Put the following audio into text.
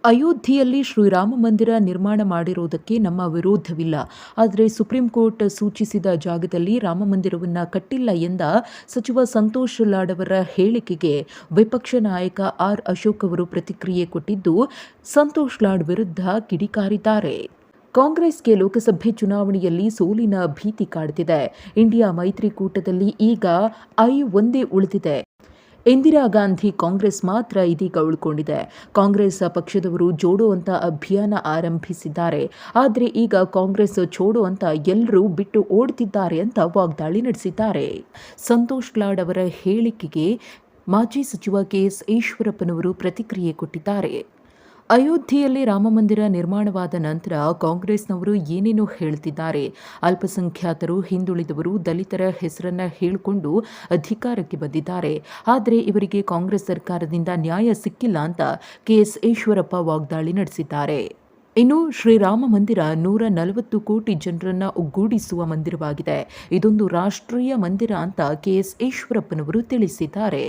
ಅಯೋಧ್ಯೆಯಲ್ಲಿ ಶ್ರೀರಾಮ ಮಂದಿರ ನಿರ್ಮಾಣ ಮಾಡಿರುವುದಕ್ಕೆ ನಮ್ಮ ವಿರೋಧವಿಲ್ಲ. ಆದರೆ ಸುಪ್ರೀಂ ಕೋರ್ಟ್ ಸೂಚಿಸಿದ ಜಾಗದಲ್ಲಿ ರಾಮ ಮಂದಿರವನ್ನು ಕಟ್ಟಿಲ್ಲ ಎಂದ ಸಚಿವ ಸಂತೋಷ್ ಲಾಡ್ ಅವರ ಹೇಳಿಕೆಗೆ ವಿಪಕ್ಷ ನಾಯಕ ಆರ್ ಅಶೋಕ್ ಅವರು ಪ್ರತಿಕ್ರಿಯೆ ಕೊಟ್ಟಿದ್ದು, ಸಂತೋಷ್ ಲಾಡ್ ವಿರುದ್ಧ ಕಿಡಿಕಾರಿದ್ದಾರೆ. ಕಾಂಗ್ರೆಸ್ಗೆ ಲೋಕಸಭೆ ಚುನಾವಣೆಯಲ್ಲಿ ಸೋಲಿನ ಭೀತಿ ಕಾಡುತ್ತಿದೆ. ಇಂಡಿಯಾ ಮೈತ್ರಿಕೂಟದಲ್ಲಿ ಈಗ ಒಂದೇ ಉಳಿದಿದೆ. ಇಂದಿರಾ ಗಾಂಧಿ ಕಾಂಗ್ರೆಸ್ ಮಾತ್ರ ಇದೀಗ ಉಳ್ಕೊಂಡಿದೆ. ಕಾಂಗ್ರೆಸ್ ಪಕ್ಷದವರು ಜೋಡೋ ಅಂತ ಅಭಿಯಾನ ಆರಂಭಿಸಿದ್ದಾರೆ. ಆದರೆ ಈಗ ಕಾಂಗ್ರೆಸ್ ಛೋಡೋ ಅಂತ ಎಲ್ಲರೂ ಬಿಟ್ಟು ಓಡ್ತಿದ್ದಾರೆ ಅಂತ ವಾಗ್ದಾಳಿ ನಡೆಸಿದ್ದಾರೆ. ಸಂತೋಷ್ ಲಾಡ್ ಅವರ ಹೇಳಿಕೆಗೆ ಮಾಜಿ ಸಚಿವ ಕೆಎಸ್ ಈಶ್ವರಪ್ಪನವರು ಪ್ರತಿಕ್ರಿಯೆ ಕೊಟ್ಟಿದ್ದಾರೆ. ಅಯೋಧ್ಯೆಯಲ್ಲಿ ರಾಮಮಂದಿರ ನಿರ್ಮಾಣವಾದ ನಂತರ ಕಾಂಗ್ರೆಸ್ನವರು ಏನೇನೋ ಹೇಳ್ತಿದ್ದಾರೆ. ಅಲ್ಪಸಂಖ್ಯಾತರು, ಹಿಂದುಳಿದವರು, ದಲಿತರ ಹೆಸರನ್ನ ಹೇಳಿಕೊಂಡು ಅಧಿಕಾರಕ್ಕೆ ಬಂದಿದ್ದಾರೆ. ಆದರೆ ಇವರಿಗೆ ಕಾಂಗ್ರೆಸ್ ಸರ್ಕಾರದಿಂದ ನ್ಯಾಯ ಸಿಕ್ಕಿಲ್ಲ ಅಂತ ಕೆಎಸ್ ಈಶ್ವರಪ್ಪ ವಾಗ್ದಾಳಿ ನಡೆಸಿದ್ದಾರೆ. ಇನ್ನು ಶ್ರೀರಾಮ ಮಂದಿರ 140 ಕೋಟಿ ಜನರನ್ನ ಒಗ್ಗೂಡಿಸುವ ಮಂದಿರವಾಗಿದೆ. ಇದೊಂದು ರಾಷ್ಟ್ರೀಯ ಮಂದಿರ ಅಂತ ಕೆಎಸ್ ಈಶ್ವರಪ್ಪನವರು ತಿಳಿಸಿದ್ದಾರೆ.